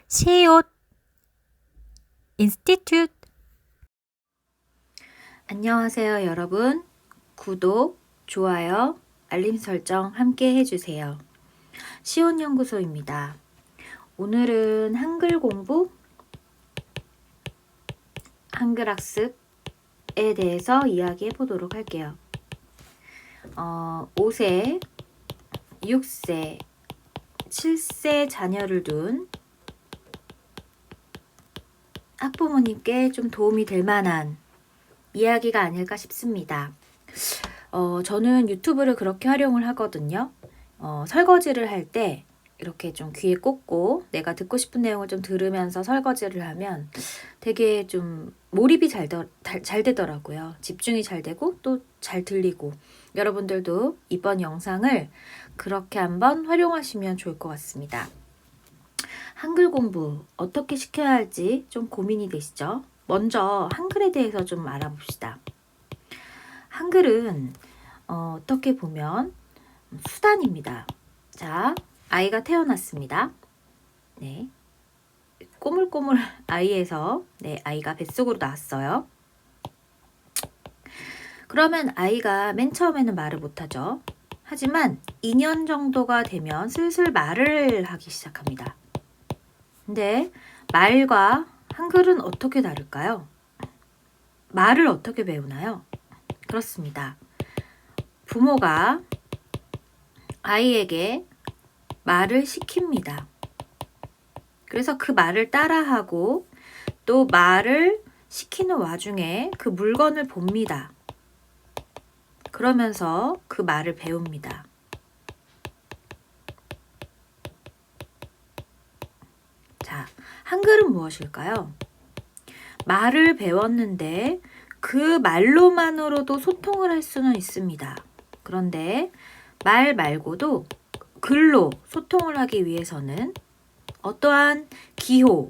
시옷 인스티튜트. 안녕하세요, 여러분. 구독, 좋아요, 알림 설정 함께 해주세요. 시온연구소입니다. 오늘은 한글 공부, 한글 학습에 대해서 이야기해 보도록 할게요. 5세, 6세, 7세 자녀를 둔 학부모님께 좀 도움이 될 만한 이야기가 아닐까 싶습니다. 저는 유튜브를 그렇게 활용을 하거든요. 설거지를 할 때 이렇게 좀 귀에 꽂고 내가 듣고 싶은 내용을 좀 들으면서 설거지를 하면 되게 좀 몰입이 잘 되더라고요. 집중이 잘 되고 또 잘 들리고, 여러분들도 이번 영상을 그렇게 한번 활용하시면 좋을 것 같습니다. 한글 공부 어떻게 시켜야 할지 좀 고민이 되시죠? 먼저 한글에 대해서 좀 알아봅시다. 한글은 어떻게 보면 수단입니다. 자, 아이가 태어났습니다. 네, 꼬물꼬물 아이에서 아이가 뱃속으로 나왔어요. 그러면 아이가 맨 처음에는 말을 못하죠. 하지만 2년 정도가 되면 슬슬 말을 하기 시작합니다. 근데 말과 한글은 어떻게 다를까요? 말을 어떻게 배우나요? 그렇습니다. 부모가 아이에게 말을 시킵니다. 그래서 그 말을 따라하고 또 말을 시키는 와중에 그 물건을 봅니다. 그러면서 그 말을 배웁니다. 자, 한글은 무엇일까요? 말을 배웠는데 그 말로만으로도 소통을 할 수는 있습니다. 그런데 말 말고도 글로 소통을 하기 위해서는 어떠한 기호,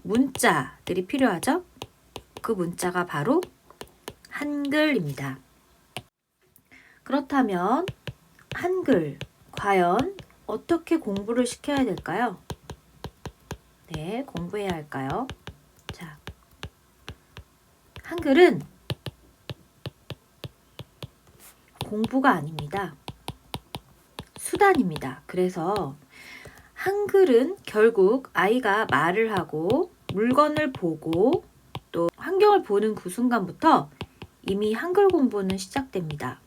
문자들이 필요하죠? 그 문자가 바로 한글입니다. 그렇다면 한글, 과연 어떻게 공부를 시켜야 될까요? 네, 공부해야 할까요? 자, 한글은 공부가 아닙니다. 수단입니다. 그래서 한글은 결국 아이가 말을 하고 물건을 보고 또 환경을 보는 그 순간부터 이미 한글 공부는 시작됩니다.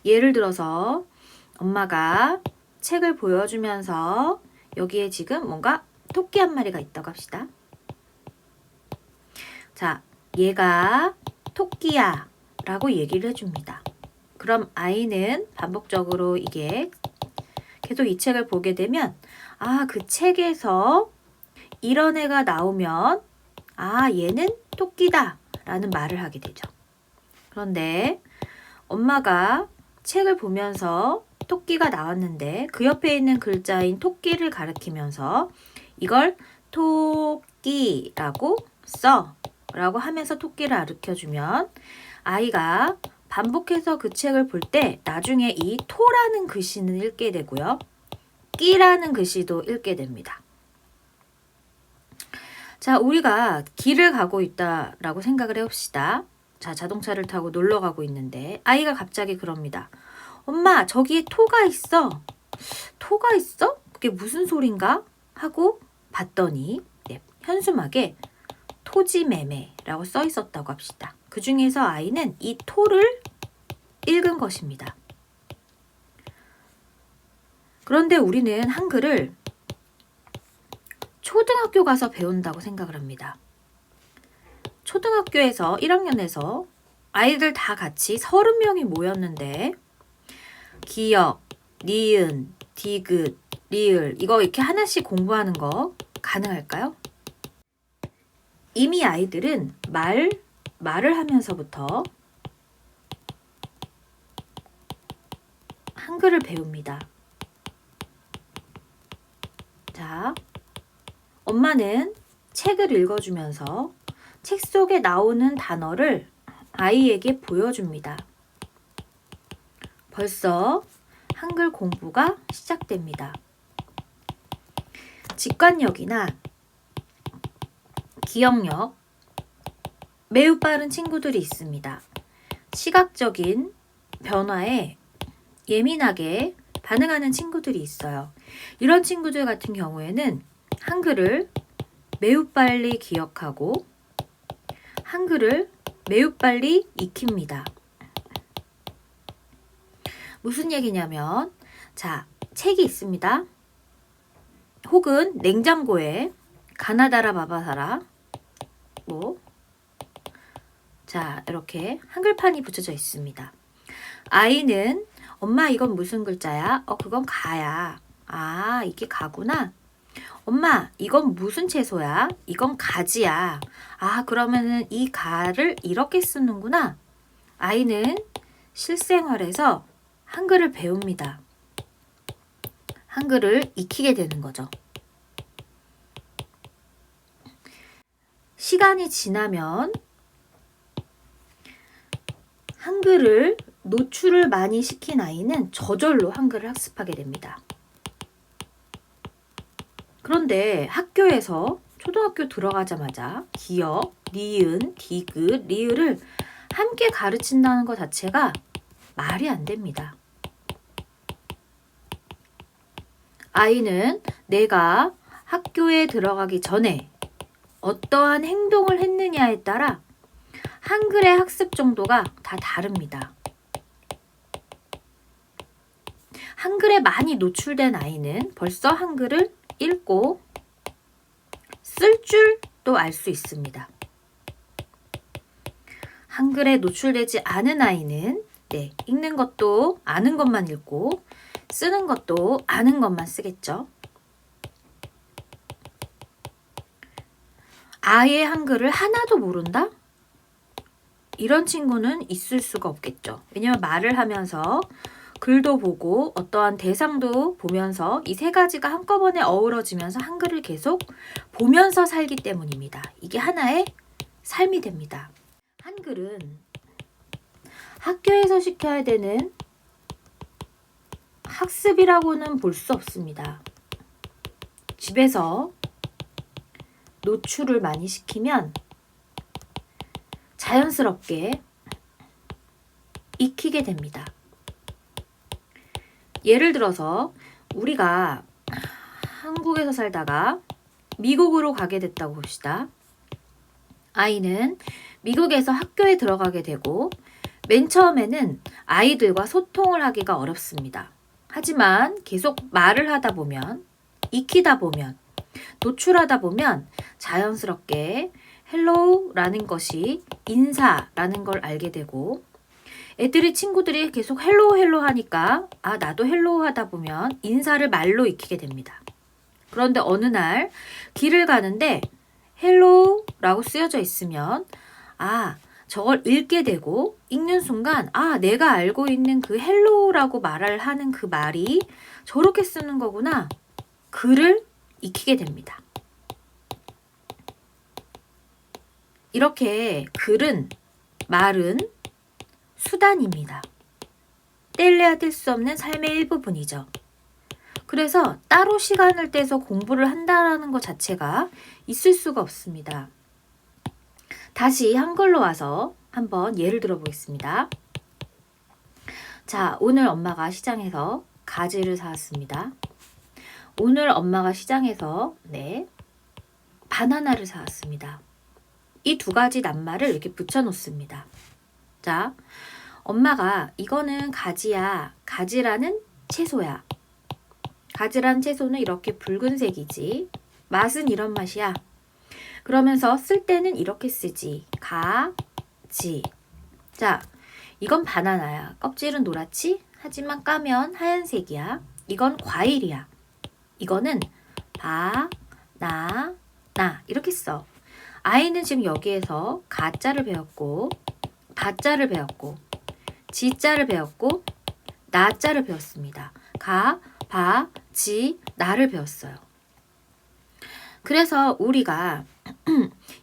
예를 들어서 엄마가 책을 보여주면서 여기에 지금 뭔가 토끼 한 마리가 있다고 합시다. 자, 얘가 토끼야 라고 얘기를 해줍니다. 그럼 아이는 반복적으로 이게 계속 이 책을 보게 되면 그 책에서 이런 애가 나오면 얘는 토끼다 라는 말을 하게 되죠. 그런데 엄마가 책을 보면서 토끼가 나왔는데 그 옆에 있는 글자인 토끼를 가리키면서 이걸 토끼라고 써 라고 하면서 토끼를 가르쳐주면 아이가 반복해서 그 책을 볼 때 나중에 이 토라는 글씨는 읽게 되고요. 끼라는 글씨도 읽게 됩니다. 자, 우리가 길을 가고 있다라고 생각을 해봅시다. 자, 자동차를 타고 놀러 가고 있는데 아이가 갑자기 그럽니다. 엄마, 저기에 토가 있어. 토가 있어? 그게 무슨 소린가? 하고 봤더니 현수막에 토지매매라고 써 있었다고 합시다. 그 중에서 아이는 이 토를 읽은 것입니다. 그런데 우리는 한글을 초등학교 가서 배운다고 생각을 합니다. 초등학교에서 1학년에서 아이들 다 같이 30명이 모였는데 기역, 니은, 디귿, 리을 이거 이렇게 하나씩 공부하는 거 가능할까요? 이미 아이들은 말을 하면서부터 한글을 배웁니다. 자, 엄마는 책을 읽어주면서 책 속에 나오는 단어를 아이에게 보여줍니다. 벌써 한글 공부가 시작됩니다. 직관력이나 기억력 매우 빠른 친구들이 있습니다. 시각적인 변화에 예민하게 반응하는 친구들이 있어요. 이런 친구들 같은 경우에는 한글을 매우 빨리 기억하고 한글을 매우 빨리 익힙니다. 무슨 얘기냐면, 자, 책이 있습니다. 혹은 냉장고에 가나다라 바바사라 자, 이렇게 한글판이 붙여져 있습니다. 아이는 엄마 이건 무슨 글자야? 그건 가야. 아, 이게 가구나. 엄마 이건 무슨 채소야? 이건 가지야. 아, 그러면은 이 가를 이렇게 쓰는구나. 아이는 실생활에서 한글을 배웁니다. 한글을 익히게 되는 거죠. 시간이 지나면 한글을 노출을 많이 시킨 아이는 저절로 한글을 학습하게 됩니다. 그런데 학교에서 초등학교 들어가자마자 기역, 니은, 디귿, 리을을 함께 가르친다는 것 자체가 말이 안 됩니다. 아이는 내가 학교에 들어가기 전에 어떠한 행동을 했느냐에 따라 한글의 학습 정도가 다 다릅니다. 한글에 많이 노출된 아이는 벌써 한글을 읽고 쓸 줄도 알 수 있습니다. 한글에 노출되지 않은 아이는 읽는 것도 아는 것만 읽고 쓰는 것도 아는 것만 쓰겠죠. 아예 한글을 하나도 모른다? 이런 친구는 있을 수가 없겠죠. 왜냐하면 말을 하면서 글도 보고 어떠한 대상도 보면서 이 세 가지가 한꺼번에 어우러지면서 한글을 계속 보면서 살기 때문입니다. 이게 하나의 삶이 됩니다. 한글은 학교에서 시켜야 되는 학습이라고는 볼 수 없습니다. 집에서 노출을 많이 시키면 자연스럽게 익히게 됩니다. 예를 들어서 우리가 한국에서 살다가 미국으로 가게 됐다고 봅시다. 아이는 미국에서 학교에 들어가게 되고 맨 처음에는 아이들과 소통을 하기가 어렵습니다. 하지만 계속 말을 하다 보면, 익히다 보면, 노출하다 보면 자연스럽게 헬로우라는 것이 인사라는 걸 알게 되고 친구들이 계속 헬로우 하니까 나도 헬로우 하다 보면 인사를 말로 익히게 됩니다. 그런데 어느 날 길을 가는데 헬로우라고 쓰여져 있으면 저걸 읽게 되고 읽는 순간 내가 알고 있는 그 헬로우라고 말을 하는 그 말이 저렇게 쓰는 거구나. 글을 익히게 됩니다. 이렇게 글은, 말은 수단입니다. 뗄래야 뗄 수 없는 삶의 일부분이죠. 그래서 따로 시간을 떼서 공부를 한다는 것 자체가 있을 수가 없습니다. 다시 한글로 와서 한번 예를 들어 보겠습니다. 자, 오늘 엄마가 시장에서 가지를 사왔습니다. 오늘 엄마가 시장에서 바나나를 사왔습니다. 이 두 가지 낱말을 이렇게 붙여 놓습니다. 자, 엄마가 이거는 가지야. 가지라는 채소야. 가지라는 채소는 이렇게 붉은색이지. 맛은 이런 맛이야. 그러면서 쓸 때는 이렇게 쓰지. 가지. 자, 이건 바나나야. 껍질은 노랗지? 하지만 까면 하얀색이야. 이건 과일이야. 이거는 바나나. 이렇게 써. 아이는 지금 여기에서 가자를 배웠고, 바자를 배웠고, 지자를 배웠고, 나자를 배웠습니다. 가, 바, 지, 나를 배웠어요. 그래서 우리가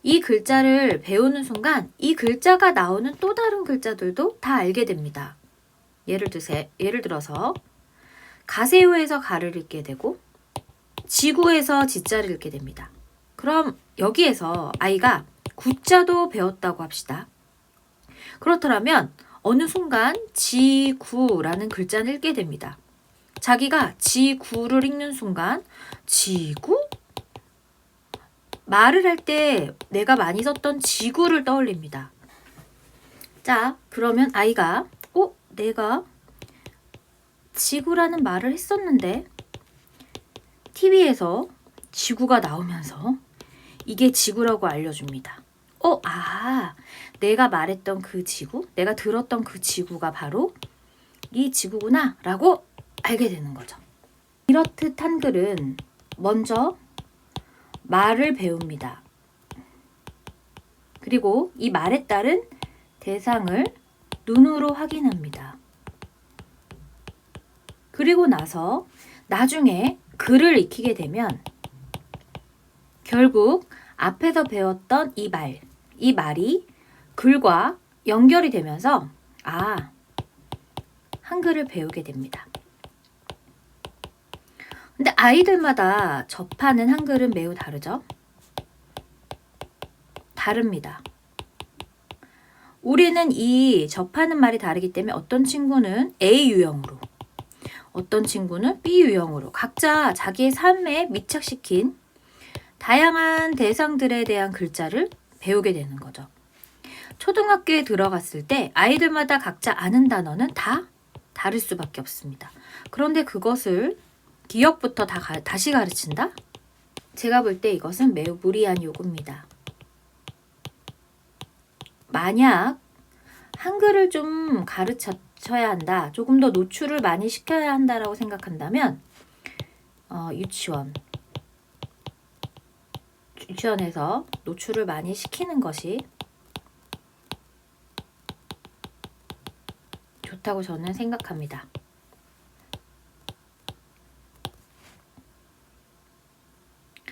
이 글자를 배우는 순간 이 글자가 나오는 또 다른 글자들도 다 알게 됩니다. 예를 들어서 가세요에서 가를 읽게 되고 지구에서 지자를 읽게 됩니다. 그럼 여기에서 아이가 구자도 배웠다고 합시다. 그렇더라면 어느 순간 지구라는 글자를 읽게 됩니다. 자기가 지구를 읽는 순간 지구? 말을 할 때 내가 많이 썼던 지구를 떠올립니다. 자, 그러면 아이가 내가 지구라는 말을 했었는데 TV에서 지구가 나오면서 이게 지구라고 알려줍니다. 내가 말했던 그 지구, 내가 들었던 그 지구가 바로 이 지구구나 라고 알게 되는 거죠. 이렇듯 한글은 먼저 말을 배웁니다. 그리고 이 말에 따른 대상을 눈으로 확인합니다. 그리고 나서 나중에 글을 익히게 되면 결국 앞에서 배웠던 이 말이 글과 연결이 되면서 한글을 배우게 됩니다. 근데 아이들마다 접하는 한글은 매우 다르죠? 다릅니다. 우리는 이 접하는 말이 다르기 때문에 어떤 친구는 A 유형으로, 어떤 친구는 B 유형으로 각자 자기의 삶에 밀착시킨 다양한 대상들에 대한 글자를 배우게 되는 거죠. 초등학교에 들어갔을 때 아이들마다 각자 아는 단어는 다 다를 수밖에 없습니다. 그런데 그것을 기억부터 다시 가르친다? 제가 볼 때 이것은 매우 무리한 요구입니다. 만약 한글을 좀 가르쳐야 한다, 조금 더 노출을 많이 시켜야 한다라고 생각한다면 유치원에서 노출을 많이 시키는 것이 좋다고 저는 생각합니다.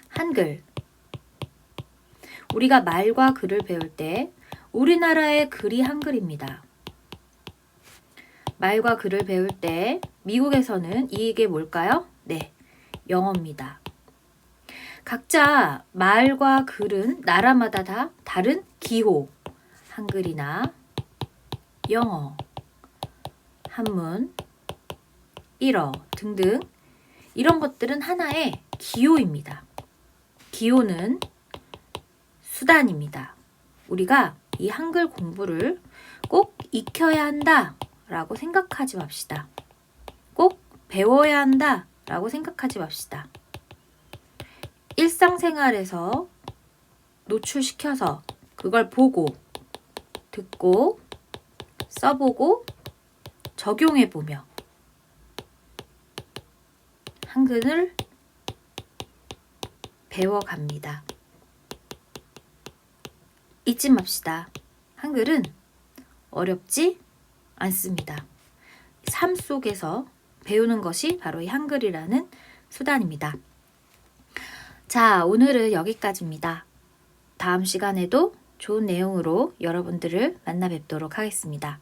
한글. 우리가 말과 글을 배울 때 우리나라의 글이 한글입니다. 말과 글을 배울 때 미국에서는 이게 뭘까요? 네, 영어입니다. 각자 말과 글은 나라마다 다 다른 기호, 한글이나 영어, 한문, 일어 등등 이런 것들은 하나의 기호입니다. 기호는 수단입니다. 우리가 이 한글 공부를 꼭 익혀야 한다 라고 생각하지 맙시다. 꼭 배워야 한다 라고 생각하지 맙시다. 일상생활에서 노출시켜서 그걸 보고, 듣고, 써보고, 적용해보며 한글을 배워갑니다. 잊지 맙시다. 한글은 어렵지 않습니다. 삶 속에서 배우는 것이 바로 이 한글이라는 수단입니다. 자, 오늘은 여기까지입니다. 다음 시간에도 좋은 내용으로 여러분들을 만나 뵙도록 하겠습니다.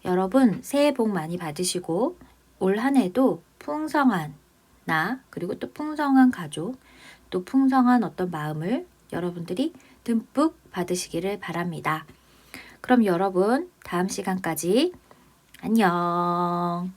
여러분 새해 복 많이 받으시고 올 한 해도 풍성한 나 그리고 또 풍성한 가족 또 풍성한 어떤 마음을 여러분들이 듬뿍 받으시기를 바랍니다. 그럼 여러분 다음 시간까지 안녕.